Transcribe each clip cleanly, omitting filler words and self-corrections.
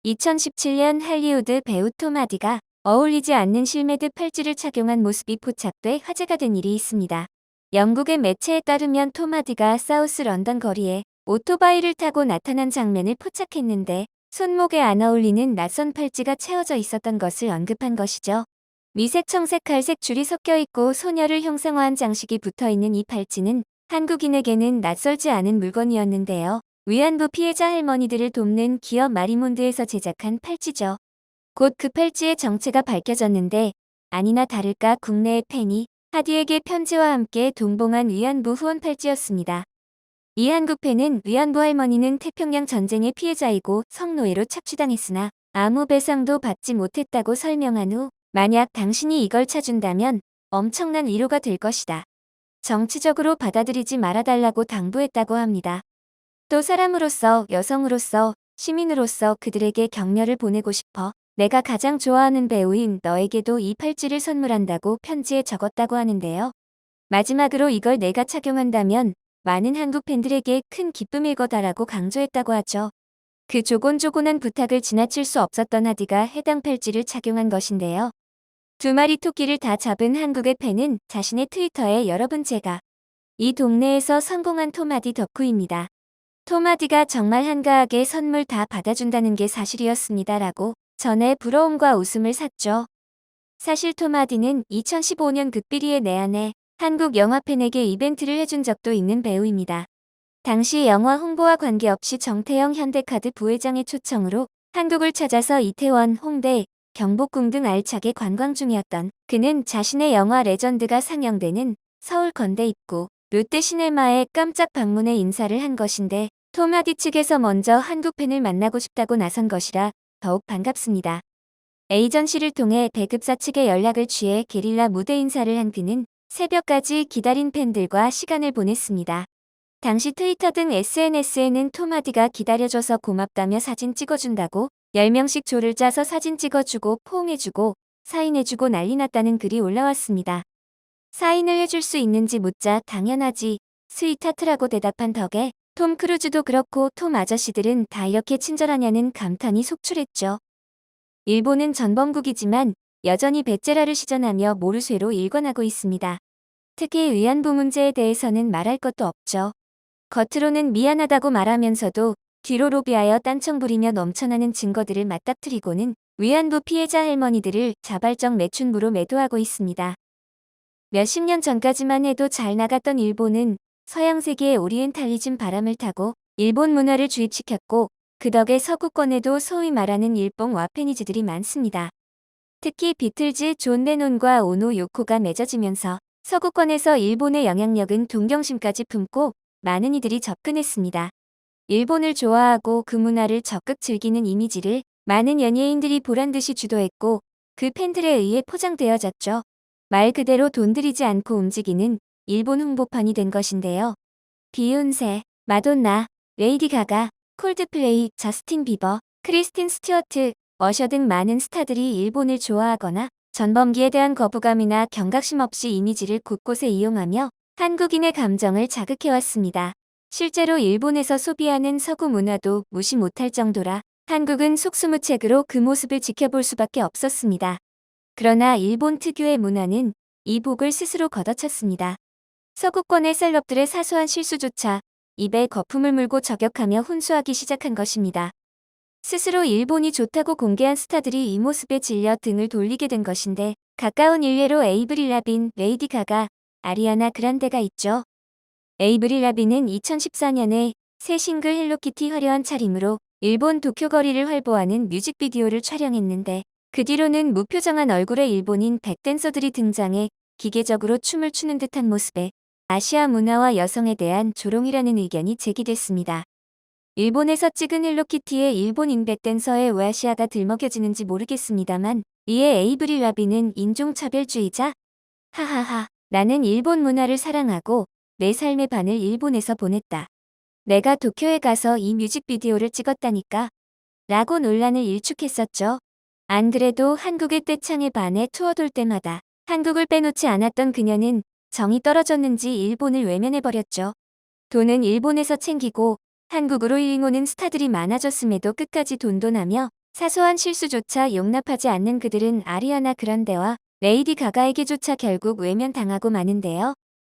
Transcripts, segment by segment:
2017년 할리우드 배우 톰 하디가 어울리지 않는 실매드 팔찌를 착용한 모습이 포착돼 화제가 된 일이 있습니다. 영국의 매체에 따르면 톰 하디가 사우스 런던 거리에 오토바이를 타고 나타난 장면을 포착했는데 손목에 안 어울리는 낯선 팔찌가 채워져 있었던 것을 언급한 것이죠. 미색, 청색, 갈색 줄이 섞여 있고 소녀를 형상화한 장식이 붙어 있는 이 팔찌는 한국인에게는 낯설지 않은 물건이었는데요. 위안부 피해자 할머니들을 돕는 기업 마리몬드에서 제작한 팔찌죠. 곧 그 팔찌의 정체가 밝혀졌는데 아니나 다를까 국내의 팬이 하디에게 편지와 함께 동봉한 위안부 후원 팔찌였습니다. 이 한국 팬은 위안부 할머니는 태평양 전쟁의 피해자이고 성노예로 착취당했으나 아무 배상도 받지 못했다고 설명한 후 만약 당신이 이걸 찾준다면 엄청난 위로가 될 것이다. 정치적으로 받아들이지 말아달라고 당부했다고 합니다. 또 사람으로서, 여성으로서, 시민으로서 그들에게 격려를 보내고 싶어 내가 가장 좋아하는 배우인 너에게도 이 팔찌를 선물한다고 편지에 적었다고 하는데요. 마지막으로 이걸 내가 착용한다면 많은 한국 팬들에게 큰 기쁨일 거다라고 강조했다고 하죠. 그 조곤조곤한 부탁을 지나칠 수 없었던 하디가 해당 팔찌를 착용한 것인데요. 두 마리 토끼를 다 잡은 한국의 팬은 자신의 트위터에 여러분 제가 이 동네에서 성공한 톰 하디 덕후입니다. 톰 하디가 정말 한가하게 선물 다 받아준다는 게 사실이었습니다. 라고 전에 부러움과 웃음을 샀죠. 사실 톰 하디는 2015년 극비리의 내 안에 한국 영화 팬에게 이벤트를 해준 적도 있는 배우입니다. 당시 영화 홍보와 관계없이 정태영 현대카드 부회장의 초청으로 한국을 찾아서 이태원, 홍대, 경복궁 등 알차게 관광 중이었던 그는 자신의 영화 레전드가 상영되는 서울 건대 입구 롯데시네마에 깜짝 방문해 인사를 한 것인데 톰 하디 측에서 먼저 한국 팬을 만나고 싶다고 나선 것이라 더욱 반갑습니다. 에이전시를 통해 배급사 측에 연락을 취해 게릴라 무대 인사를 한 그는 새벽까지 기다린 팬들과 시간을 보냈습니다. 당시 트위터 등 SNS에는 톰 하디가 기다려줘서 고맙다며 사진 찍어준다고 10명씩 조를 짜서 사진 찍어주고 포옹해주고 사인해주고 난리 났다는 글이 올라왔습니다. 사인을 해줄 수 있는지 묻자 당연하지 스위트하트라고 대답한 덕에 톰 크루즈도 그렇고 톰 아저씨들은 다 이렇게 친절하냐는 감탄이 속출했죠. 일본은 전범국이지만 여전히 배째라를 시전하며 모르쇠로 일관하고 있습니다. 특히 위안부 문제에 대해서는 말할 것도 없죠. 겉으로는 미안하다고 말하면서도 뒤로 로비하여 딴청 부리며 넘쳐나는 증거들을 맞닥뜨리고는 위안부 피해자 할머니들을 자발적 매춘부로 매도하고 있습니다. 몇십 년 전까지만 해도 잘 나갔던 일본은 서양 세계의 오리엔탈리즘 바람을 타고 일본 문화를 주입시켰고 그 덕에 서구권에도 소위 말하는 일뽕 와페니즈들이 많습니다. 특히 비틀즈 존 레논과 오노 요코가 맺어지면서 서구권에서 일본의 영향력은 동경심까지 품고 많은 이들이 접근했습니다. 일본을 좋아하고 그 문화를 적극 즐기는 이미지를 많은 연예인들이 보란듯이 주도했고 그 팬들에 의해 포장되어졌죠. 말 그대로 돈 들이지 않고 움직이는 일본 홍보판이 된 것인데요. 비욘세, 마돈나, 레이디 가가, 콜드플레이, 저스틴 비버, 크리스틴 스튜어트, 어셔 등 많은 스타들이 일본을 좋아하거나 전범기에 대한 거부감이나 경각심 없이 이미지를 곳곳에 이용하며 한국인의 감정을 자극해왔습니다. 실제로 일본에서 소비하는 서구 문화도 무시 못할 정도라 한국은 속수무책으로 그 모습을 지켜볼 수밖에 없었습니다. 그러나 일본 특유의 문화는 이 복을 스스로 걷어찼습니다. 서구권의 셀럽들의 사소한 실수조차 입에 거품을 물고 저격하며 훈수하기 시작한 것입니다. 스스로 일본이 좋다고 공개한 스타들이 이 모습에 질려 등을 돌리게 된 것인데 가까운 일례로 에이브릴 라빈, 레이디 가가, 아리아나 그란데가 있죠. 에이브릴 라빈은 2014년에 새 싱글 헬로키티 화려한 차림으로 일본 도쿄 거리를 활보하는 뮤직비디오를 촬영했는데 그 뒤로는 무표정한 얼굴의 일본인 백댄서들이 등장해 기계적으로 춤을 추는 듯한 모습에 아시아 문화와 여성에 대한 조롱이라는 의견이 제기됐습니다. 일본에서 찍은 헬로키티의 일본인 백댄서에 왜 아시아가 들먹여지는지 모르겠습니다만 이에 에이브릴 라빈은 인종차별주의자? 하하하, 나는 일본 문화를 사랑하고 내 삶의 반을 일본에서 보냈다. 내가 도쿄에 가서 이 뮤직비디오를 찍었다니까. 라고 논란을 일축했었죠. 안 그래도 한국의 떼창에 반해 투어 돌 때마다 한국을 빼놓지 않았던 그녀는 정이 떨어졌는지 일본을 외면해버렸죠. 돈은 일본에서 챙기고 한국으로 힐링 오는 스타들이 많아졌음에도 끝까지 돈돈하며 사소한 실수조차 용납하지 않는 그들은 아리아나 그란데와 레이디 가가에게조차 결국 외면당하고 마는데요.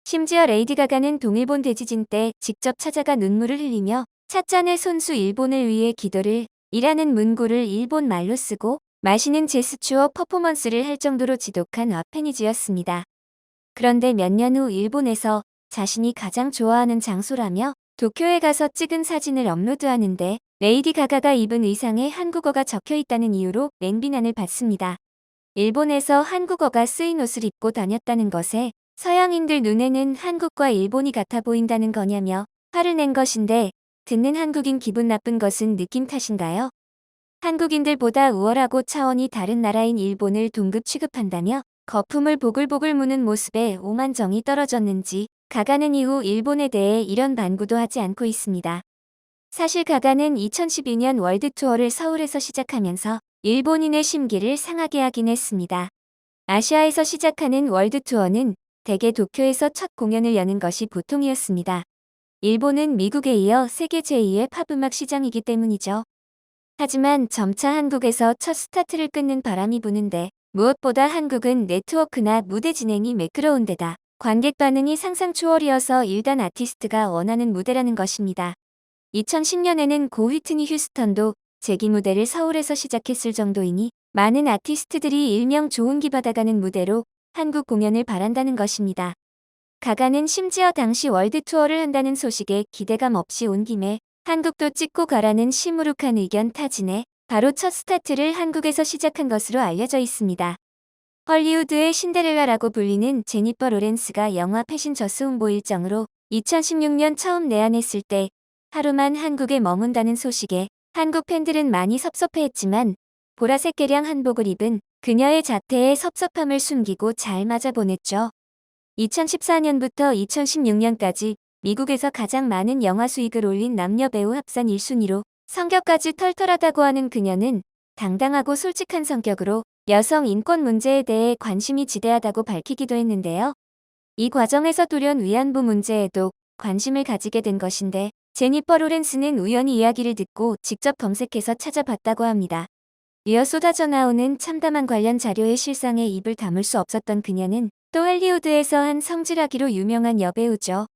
심지어 레이디 가가는 동일본 대지진 때 직접 찾아가 눈물을 흘리며 찻잔을 손수 일본을 위해 기도를 이라는 문구를 일본 말로 쓰고 마시는 제스처 퍼포먼스를 할 정도로 지독한 와페니즈였습니다. 그런데 몇 년 후 일본에서 자신이 가장 좋아하는 장소라며 도쿄에 가서 찍은 사진을 업로드하는데 레이디 가가가 입은 의상에 한국어가 적혀 있다는 이유로 맹비난을 받습니다. 일본에서 한국어가 쓰인 옷을 입고 다녔다는 것에 서양인들 눈에는 한국과 일본이 같아 보인다는 거냐며 화를 낸 것인데 듣는 한국인 기분 나쁜 것은 느낌 탓인가요? 한국인들보다 우월하고 차원이 다른 나라인 일본을 동급 취급한다며 거품을 보글보글 무는 모습에 오만정이 떨어졌는지 가가는 이후 일본에 대해 이런 반구도 하지 않고 있습니다. 사실 가가는 2012년 월드 투어를 서울에서 시작하면서 일본인의 심기를 상하게 하긴 했습니다. 아시아에서 시작하는 월드 투어는 대개 도쿄에서 첫 공연을 여는 것이 보통이었습니다. 일본은 미국에 이어 세계 제2의 팝음악 시장이기 때문이죠. 하지만 점차 한국에서 첫 스타트를 끊는 바람이 부는데 무엇보다 한국은 네트워크나 무대 진행이 매끄러운 데다 관객 반응이 상상 초월이어서 일단 아티스트가 원하는 무대라는 것입니다. 2010년에는 고 휘트니 휴스턴도 재기 무대를 서울에서 시작했을 정도이니 많은 아티스트들이 일명 좋은기 받아가는 무대로 한국 공연을 바란다는 것입니다. 가가는 심지어 당시 월드 투어를 한다는 소식에 기대감 없이 온 김에 한국도 찍고 가라는 시무룩한 의견 타진에 바로 첫 스타트를 한국에서 시작한 것으로 알려져 있습니다. 헐리우드의 신데렐라라고 불리는 제니퍼 로렌스가 영화 패신저스 홍보 일정으로 2016년 처음 내한했을 때 하루만 한국에 머문다는 소식에 한국 팬들은 많이 섭섭해했지만 보라색 개량 한복을 입은 그녀의 자태에 섭섭함을 숨기고 잘 맞아 보냈죠. 2014년부터 2016년까지 미국에서 가장 많은 영화 수익을 올린 남녀 배우 합산 1순위로 성격까지 털털하다고 하는 그녀는 당당하고 솔직한 성격으로 여성 인권 문제에 대해 관심이 지대하다고 밝히기도 했는데요. 이 과정에서 돌연 위안부 문제에도 관심을 가지게 된 것인데 제니퍼 로렌스는 우연히 이야기를 듣고 직접 검색해서 찾아봤다고 합니다. 이어 쏟아져 나오는 참담한 관련 자료의 실상에 입을 다물 수 없었던 그녀는 또 할리우드에서 한 성질하기로 유명한 여배우죠.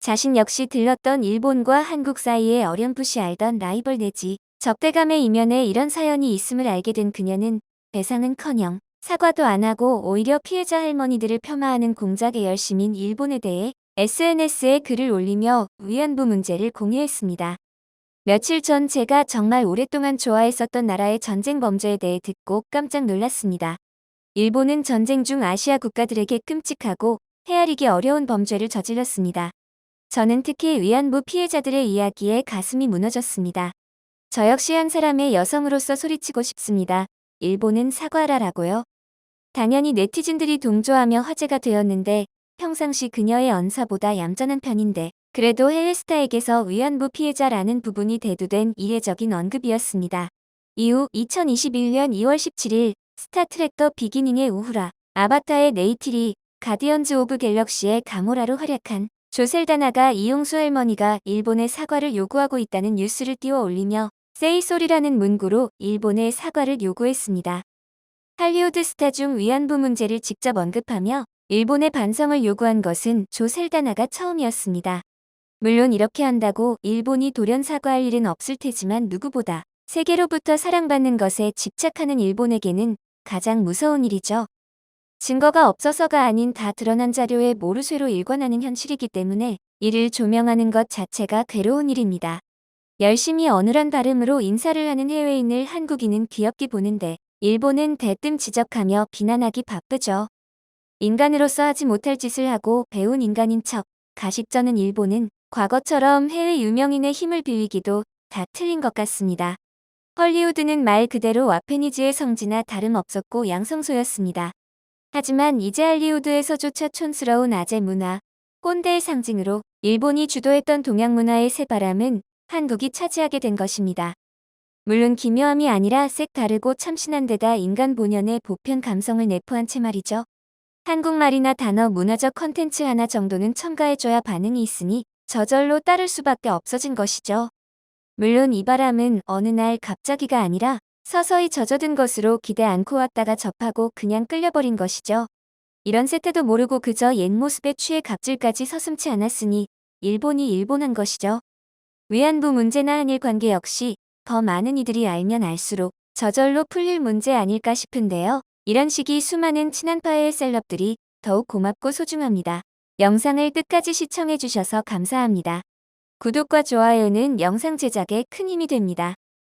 자신 역시 들렀던 일본과 한국 사이에 어렴풋이 알던 라이벌 내지 적대감의 이면에 이런 사연이 있음을 알게 된 그녀는 배상은커녕 사과도 안 하고 오히려 피해자 할머니들을 폄하하는 공작 계열심인 일본에 대해 SNS에 글을 올리며 위안부 문제를 공유했습니다. 며칠 전 제가 정말 오랫동안 좋아했었던 나라의 전쟁 범죄에 대해 듣고 깜짝 놀랐습니다. 일본은 전쟁 중 아시아 국가들에게 끔찍하고 헤아리기 어려운 범죄를 저질렀습니다. 저는 특히 위안부 피해자들의 이야기에 가슴이 무너졌습니다. 저 역시 한 사람의 여성으로서 소리치고 싶습니다. 일본은 사과하라라고요. 당연히 네티즌들이 동조하며 화제가 되었는데 평상시 그녀의 언사보다 얌전한 편인데 그래도 해외 스타에게서 위안부 피해자라는 부분이 대두된 이례적인 언급이었습니다. 이후 2021년 2월 17일 스타트랙 더 비기닝의 우후라, 아바타의 네이티리, 가디언즈 오브 갤럭시의 가모라로 활약한 조셀다나가 이용수 할머니가 일본에 사과를 요구하고 있다는 뉴스를 띄워 올리며 세이소리라는 문구로 일본에 사과를 요구했습니다. 할리우드 스타 중 위안부 문제를 직접 언급하며 일본의 반성을 요구한 것은 조셀다나가 처음이었습니다. 물론 이렇게 한다고 일본이 돌연 사과할 일은 없을 테지만 누구보다 세계로부터 사랑받는 것에 집착하는 일본에게는 가장 무서운 일이죠. 증거가 없어서가 아닌 다 드러난 자료에 모르쇠로 일관하는 현실이기 때문에 이를 조명하는 것 자체가 괴로운 일입니다. 열심히 어눌한 발음으로 인사를 하는 해외인을 한국인은 귀엽게 보는데 일본은 대뜸 지적하며 비난하기 바쁘죠. 인간으로서 하지 못할 짓을 하고 배운 인간인 척 가식저는 일본은 과거처럼 해외 유명인의 힘을 빌리기도 다 틀린 것 같습니다. 헐리우드는 말 그대로 와페니즈의 성지나 다름없었고 양성소였습니다. 하지만 이제 할리우드에서조차 촌스러운 아재 문화, 꼰대의 상징으로 일본이 주도했던 동양 문화의 새바람은 한국이 차지하게 된 것입니다. 물론 기묘함이 아니라 색다르고 참신한 데다 인간 본연의 보편 감성을 내포한 채 말이죠. 한국말이나 단어 문화적 컨텐츠 하나 정도는 첨가해줘야 반응이 있으니 저절로 따를 수밖에 없어진 것이죠. 물론 이 바람은 어느 날 갑자기가 아니라 서서히 젖어든 것으로 기대 않고 왔다가 접하고 그냥 끌려버린 것이죠. 이런 세태도 모르고 그저 옛 모습에 취해 갑질까지 서슴지 않았으니 일본이 일본한 것이죠. 위안부 문제나 한일 관계 역시 더 많은 이들이 알면 알수록 저절로 풀릴 문제 아닐까 싶은데요. 이런 식이 수많은 친한파의 셀럽들이 더욱 고맙고 소중합니다. 영상을 끝까지 시청해주셔서 감사합니다. 구독과 좋아요는 영상 제작에 큰 힘이 됩니다.